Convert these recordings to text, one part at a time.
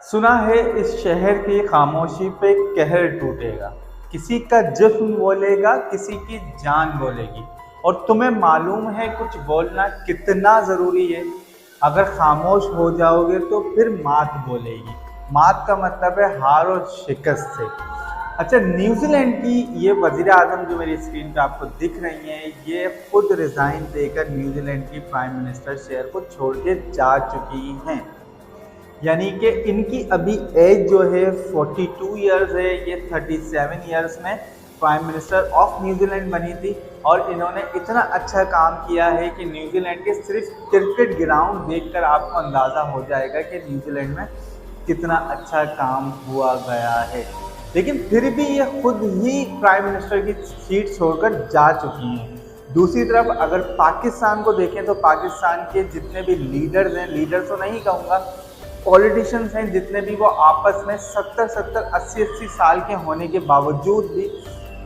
सुना है इस शहर की खामोशी पे कहर टूटेगा। किसी का जिस्म बोलेगा, किसी की जान बोलेगी। और तुम्हें मालूम है कुछ बोलना कितना ज़रूरी है। अगर खामोश हो जाओगे तो फिर मात बोलेगी। मात का मतलब है हार और शिकस्त से। अच्छा, न्यूजीलैंड की ये वज़ीर आज़म जो मेरी स्क्रीन पे आपको दिख रही हैं, ये खुद रिज़ाइन देकर न्यूजीलैंड की प्राइम मिनिस्टर चेयर को छोड़ के जा चुकी हैं। यानी कि इनकी अभी एज जो है 42 ईयर्स है। ये 37 ईयर्स में प्राइम मिनिस्टर ऑफ न्यूजीलैंड बनी थी। और इन्होंने इतना अच्छा काम किया है कि न्यूजीलैंड के सिर्फ क्रिकेट ग्राउंड देखकर आपको अंदाज़ा हो जाएगा कि न्यूजीलैंड में कितना अच्छा काम हुआ गया है। लेकिन फिर भी ये खुद ही प्राइम मिनिस्टर की सीट छोड़कर जा चुकी हैं। दूसरी तरफ अगर पाकिस्तान को देखें तो पाकिस्तान के जितने भी लीडर्स हैं, लीडर तो नहीं कहूँगा, पॉलिटिशियंस हैं जितने भी, वो आपस में 70-70 80-80 साल के होने के बावजूद भी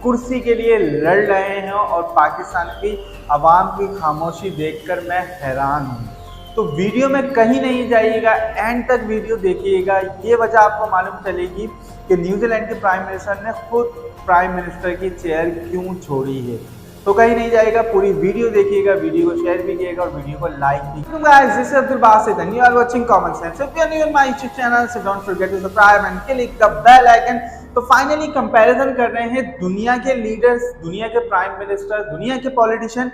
कुर्सी के लिए लड़ रहे हैं। और पाकिस्तान की आवाम की खामोशी देखकर मैं हैरान हूँ। तो वीडियो में कहीं नहीं जाइएगा, एंड तक वीडियो देखिएगा। ये वजह आपको मालूम चलेगी कि न्यूजीलैंड के प्राइम मिनिस्टर ने खुद प्राइम मिनिस्टर की चेयर क्यों छोड़ी है। तो कहीं नहीं जाएगा, पूरी वीडियो देखिएगा, वीडियो को शेयर भी कीजिएगा और वीडियो को लाइक भी कीजिएगा। Guys, this is Abdul Basit and you are watching common sense. If you are new in my YouTube channel so don't forget to subscribe and click the bell icon. तो finally comparison कर रहे हैं दुनिया के leaders, दुनिया के प्राइम मिनिस्टर, दुनिया के पॉलिटिशियन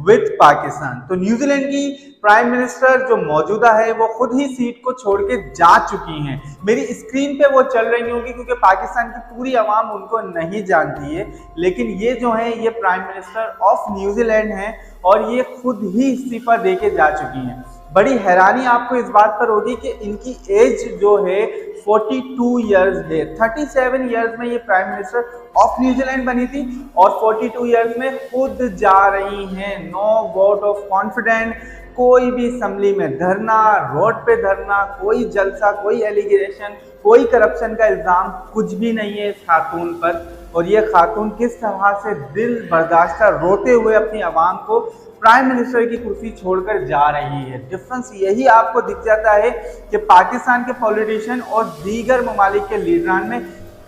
विद पाकिस्तान। तो न्यूजीलैंड की प्राइम मिनिस्टर जो मौजूदा है वो खुद ही सीट को छोड़ के जा चुकी हैं। मेरी स्क्रीन पे वो चल रही होंगी क्योंकि पाकिस्तान की पूरी आवाम उनको नहीं जानती है। लेकिन ये जो है ये प्राइम मिनिस्टर ऑफ न्यूजीलैंड हैं और ये खुद ही इस्तीफा दे के जा चुकी हैं। बड़ी हैरानी आपको इस बात पर होगी कि इनकी एज जो है 42 ईयर्स है। 37 ईयर्स में ये प्राइम मिनिस्टर ऑफ न्यूजीलैंड बनी थी और 42 ईयर्स में खुद जा रही हैं। नो वोट ऑफ कॉन्फिडेंट, कोई भी असम्बली में धरना, रोड पे धरना, कोई जलसा, कोई एलिगेशन, कोई करप्शन का इल्ज़ाम कुछ भी नहीं है इस खातून पर। और ये खातून किस तरह से दिल बर्दाश्ता रोते हुए अपनी आवाम को प्राइम मिनिस्टर की कुर्सी छोड़कर जा रही है। डिफरेंस यही आपको दिख जाता है कि पाकिस्तान के पॉलिटिशियन और दीगर ममालिक के लीडरान में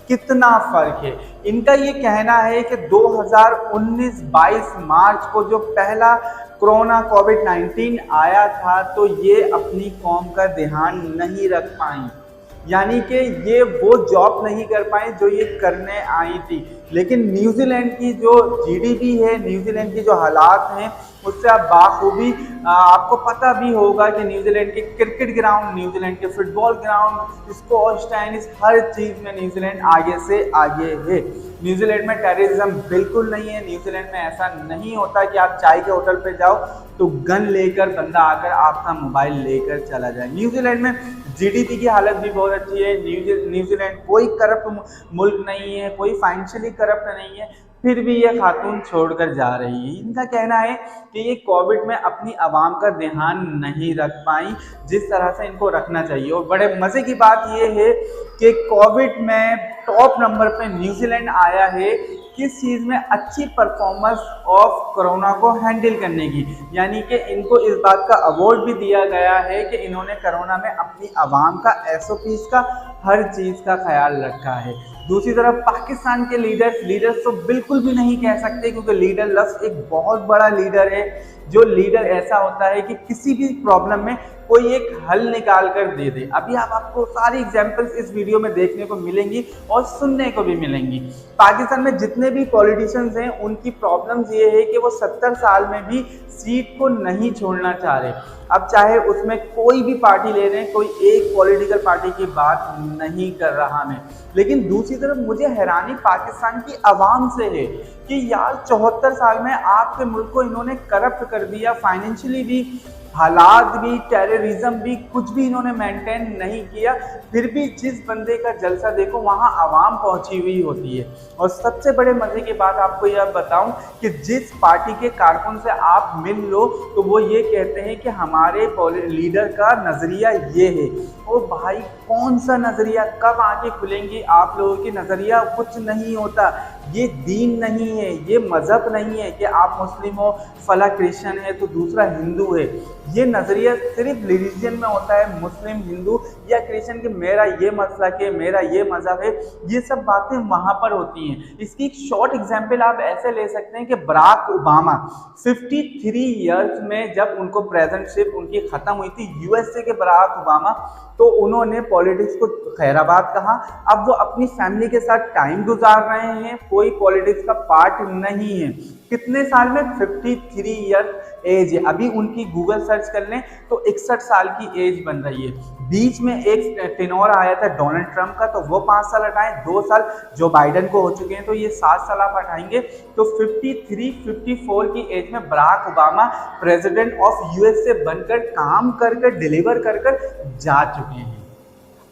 कितना फर्क है। इनका ये कहना है कि 2019-22 मार्च को जो पहला कोरोना कोविड-19 आया था तो ये अपनी कौम का ध्यान नहीं रख पाई, यानी कि ये वो जॉब नहीं कर पाई जो ये करने आई थी। लेकिन न्यूजीलैंड की जो जीडीपी है, न्यूजीलैंड की जो हालात हैं, उससे आप बाखूबी आपको पता भी होगा कि न्यूजीलैंड के क्रिकेट ग्राउंड, न्यूजीलैंड के फुटबॉल ग्राउंड, स्क्वॉश, टेनिस, हर चीज़ में न्यूजीलैंड आगे से आगे है। न्यूजीलैंड में टेररिज्म बिल्कुल नहीं है। न्यूजीलैंड में ऐसा नहीं होता कि आप चाय के होटल पे जाओ तो गन लेकर बंदा आकर आपका मोबाइल लेकर चला जाए। न्यूजीलैंड में जीडीपी की हालत भी बहुत अच्छी है। न्यूजीलैंड कोई करप्ट मुल्क नहीं है, कोई फाइनेंशियली करप्ट नहीं है, फिर भी ये खातून छोड़कर जा रही है। इनका कहना है कि ये कोविड में अपनी आवाम का ध्यान नहीं रख पाई जिस तरह से इनको रखना चाहिए। और बड़े मज़े की बात ये है कि कोविड में टॉप नंबर पे न्यूजीलैंड आया है किस चीज़ में, अच्छी परफॉर्मेंस ऑफ कोरोना को हैंडल करने की। यानी कि इनको इस बात का अवार्ड भी दिया गया है कि इन्होंने कोरोना में अपनी आवाम का, एसओपीज़ का, हर चीज़ का ख्याल रखा है। दूसरी तरफ पाकिस्तान के लीडर्स तो बिल्कुल भी नहीं कह सकते क्योंकि लीडर लफ्ज़ एक बहुत बड़ा लीडर है। जो लीडर ऐसा होता है कि किसी भी प्रॉब्लम में कोई एक हल निकाल कर दे दे। अभी आपको सारी एग्जांपल्स इस वीडियो में देखने को मिलेंगी और सुनने को भी मिलेंगी। पाकिस्तान में जितने भी पॉलिटिशियंस हैं उनकी प्रॉब्लम्स ये है कि वो 70 साल में भी सीट को नहीं छोड़ना चाह रहे। अब चाहे उसमें कोई भी पार्टी ले रहे हैं, कोई एक पॉलिटिकल पार्टी की बात नहीं कर रहा मैं। लेकिन दूसरी तरफ मुझे हैरानी पाकिस्तान की आवाम से है कि यार 74 साल में आपके मुल्क को इन्होंने करप्ट कर दिया, फाइनेंशियली भी, हालात भी, टेररिज्म भी, कुछ भी इन्होंने मेंटेन नहीं किया। फिर भी जिस बंदे का जलसा देखो वहाँ आवाम पहुँची हुई होती है। और सबसे बड़े मज़े की बात आपको यह बताऊं कि जिस पार्टी के कारकुन से आप मिल लो तो वो ये कहते हैं कि हमारे लीडर का नज़रिया ये है। ओ भाई, कौन सा नज़रिया, कब आंखें खुलेंगी आप लोगों की? नज़रिया कुछ नहीं होता। ये दीन नहीं है, ये मज़हब नहीं है कि आप मुस्लिम हो, फला क्रिश्चियन है तो दूसरा हिंदू है। ये नज़रिया सिर्फ रिलीजन में होता है, मुस्लिम, हिंदू या क्रिश्चियन के मेरा ये मसलक है, मेरा ये मज़हब है, ये सब बातें वहाँ पर होती हैं। इसकी एक शॉर्ट एग्जाम्पल आप ऐसे ले सकते हैं कि बराक ओबामा 53 ईयर्स में जब उनको प्रेसिडेंटशिप उनकी ख़त्म हुई थी, यूएसए के बराक ओबामा, तो उन्होंने पॉलिटिक्स को खैराबाद कहा। अब वो अपनी फैमिली के साथ टाइम गुजार रहे हैं, कोई पॉलिटिक्स का पार्ट नहीं है। कितने साल में? 53 ईयर एज है। अभी उनकी गूगल सर्च कर लें तो 61 साल की एज बन रही है। बीच में एक टेनोर आया था डोनाल्ड ट्रंप का, तो वो 5 साल हटाएं, 2 साल जो बाइडन को हो चुके हैं, तो ये 7 साल आप हटाएंगे तो 53-54 की एज में Barack Obama president of USA बनकर काम कर डिलीवर कर जा चुके हैं।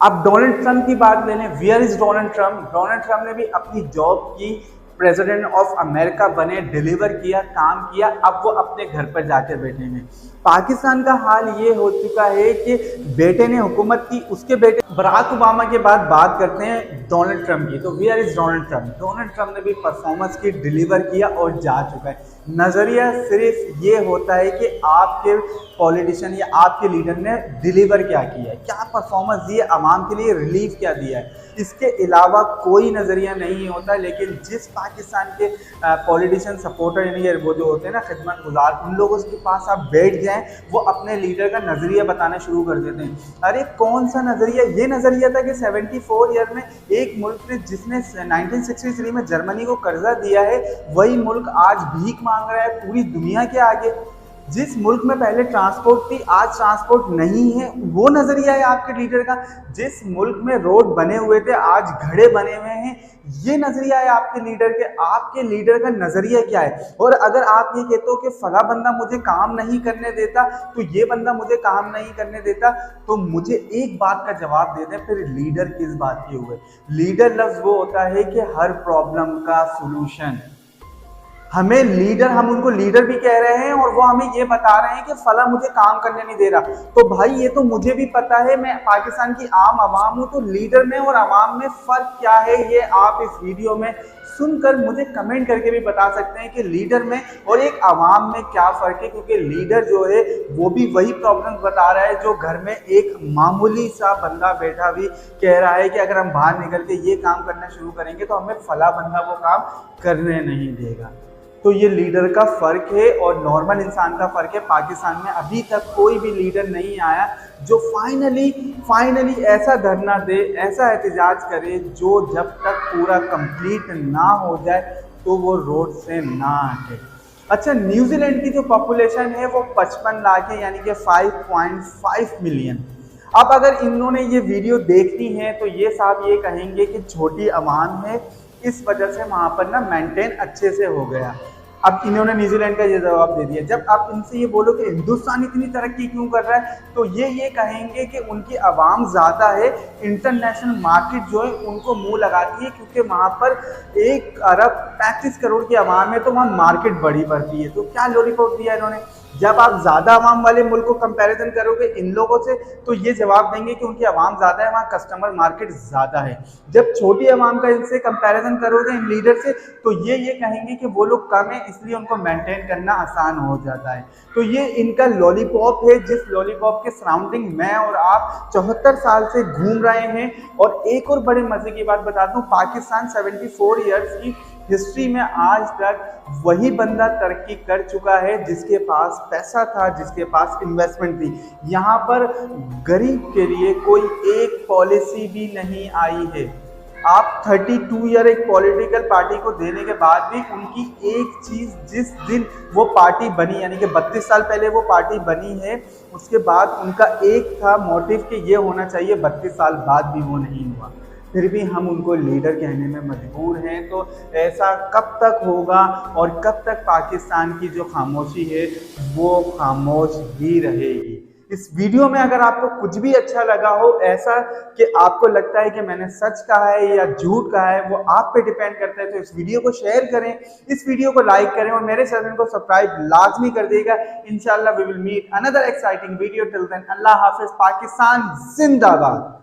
अब डोनाल्ड ट्रंप की बात ले लें, where is Donald Trump? Donald Trump ने भी अपनी जॉब की, प्रेसिडेंट ऑफ अमेरिका बने, डिलीवर किया, काम किया, अब वो अपने घर पर जाकर बैठे हैं। पाकिस्तान का हाल ये हो चुका है कि बेटे ने हुकूमत की, उसके बेटे बराक ओबामा के बाद बात करते हैं डोनाल्ड ट्रंप की, तो where is Donald Trump? Donald Trump ने भी परफॉर्मेंस की, डिलीवर किया और जा चुका है। नज़रिया सिर्फ ये होता है कि आपके पॉलिटिशियन या आपके लीडर ने डिलीवर क्या किया है, क्या परफॉर्मेंस दी है, आवाम के लिए रिलीफ क्या दिया है, इसके अलावा कोई नज़रिया नहीं होता। लेकिन जिस पाकिस्तान के पॉलिटिशियन सपोर्टर यानी वो जो होते हैं ना खिदमत गुजार, उन लोगों के पास आप बैठ जाएं, वो अपने लीडर का नज़रिया बताना शुरू कर देते हैं। अरे कौन सा नज़रिया? ये नज़रिया था कि 74 ईयर में एक मुल्क ने, जिसने 1963 में जर्मनी को कर्जा दिया है, वही मुल्क आज भीख मांग रहा है पूरी दुनिया के आगे। जिस मुल्क में पहले ट्रांसपोर्ट थी, आज ट्रांसपोर्ट नहीं है, वो नज़रिया है आपके लीडर का। जिस मुल्क में रोड बने हुए थे, आज घड़े बने हुए हैं, ये नज़रिया है आपके लीडर के। आपके लीडर का नज़रिया क्या है? और अगर आप ये कहते हो कि फला बंदा मुझे काम नहीं करने देता, तो ये बंदा मुझे काम नहीं करने देता, तो मुझे एक बात का जवाब दे दें, फिर लीडर किस बात के हुए? लीडर लफ्ज़ वो होता है कि हर प्रॉब्लम का सोल्यूशन। हमें लीडर, हम उनको लीडर भी कह रहे हैं और वो हमें ये बता रहे हैं कि फला मुझे काम करने नहीं दे रहा। तो भाई ये तो मुझे भी पता है, मैं पाकिस्तान की आम आवाम हूँ, तो लीडर में और आवाम में फ़र्क क्या है, ये आप इस वीडियो में सुनकर मुझे कमेंट करके भी बता सकते हैं कि लीडर में और एक आवाम में क्या फ़र्क है। क्योंकि लीडर जो है वो भी वही प्रॉब्लम बता रहा है जो घर में एक मामूली सा बंदा बैठा भी कह रहा है कि अगर हम बाहर निकल के ये काम करना शुरू करेंगे तो हमें फला बंदा वो काम करने नहीं देगा। तो ये लीडर का फ़र्क है और नॉर्मल इंसान का फ़र्क है। पाकिस्तान में अभी तक कोई भी लीडर नहीं आया जो फाइनली ऐसा धरना दे, ऐसा एहतजाज करे, जो जब तक पूरा कंप्लीट ना हो जाए तो वो रोड से ना हटे। अच्छा, न्यूजीलैंड की जो पॉपुलेशन है वो 55 लाख है, यानी कि 5.5 मिलियन। अब अगर इन्होंने ये वीडियो देखनी है तो ये साहब ये कहेंगे कि छोटी आवाम है, इस वजह से वहाँ पर ना मेंटेन अच्छे से हो गया। अब इन्होंने न्यूजीलैंड का ये जवाब दे दिया। जब आप इनसे ये बोलो कि हिंदुस्तान इतनी तरक्की क्यों कर रहा है, तो ये कहेंगे कि उनकी आवाम ज़्यादा है, इंटरनेशनल मार्केट जो है उनको मुंह लगाती है, क्योंकि वहाँ पर 1 अरब 35 करोड़ की आवाम है, तो वहाँ मार्केट बड़ी पड़ती है। तो क्या लॉलीपॉप दिया इन्होंने? जब आप ज़्यादा आवाम वाले मुल्क को कंपैरिजन करोगे इन लोगों से, तो ये जवाब देंगे कि उनकी आवाम ज़्यादा है, वहाँ कस्टमर मार्केट ज़्यादा है। जब छोटी आवाम का इनसे कंपैरिजन करोगे इन लीडर से, तो ये कहेंगे कि वो लोग कम है, इसलिए उनको मेंटेन करना आसान हो जाता है। तो ये इनका लॉलीपॉप है, जिस लॉलीपॉप के सराउंडिंग मैं और आप 74 साल से घूम रहे हैं। और एक और बड़े मज़े की बात बता दूँ, पाकिस्तान 74 ईयर्स की हिस्ट्री में आज तक वही बंदा तरक्की कर चुका है जिसके पास पैसा था, जिसके पास इन्वेस्टमेंट थी। यहाँ पर गरीब के लिए कोई एक पॉलिसी भी नहीं आई है। आप 32 ईयर एक पॉलिटिकल पार्टी को देने के बाद भी उनकी एक चीज़, जिस दिन वो पार्टी बनी, यानी कि 32 साल पहले वो पार्टी बनी है, उसके बाद उनका एक था मोटिव कि ये होना चाहिए, 32 साल बाद भी वो नहीं हुआ। फिर भी हम उनको लीडर कहने में मजबूर हैं। तो ऐसा कब तक होगा और कब तक पाकिस्तान की जो खामोशी है वो खामोश ही रहेगी। इस वीडियो में अगर आपको कुछ भी अच्छा लगा हो, ऐसा कि आपको लगता है कि मैंने सच कहा है या झूठ कहा है, वो आप पे डिपेंड करता है, तो इस वीडियो को शेयर करें, इस वीडियो को लाइक करें और मेरे चैनल को सब्सक्राइब लाजमी कर देगा। इंशाल्लाह we will meet another exciting video. Till then अल्लाह हाफिज। पाकिस्तान जिंदाबाद।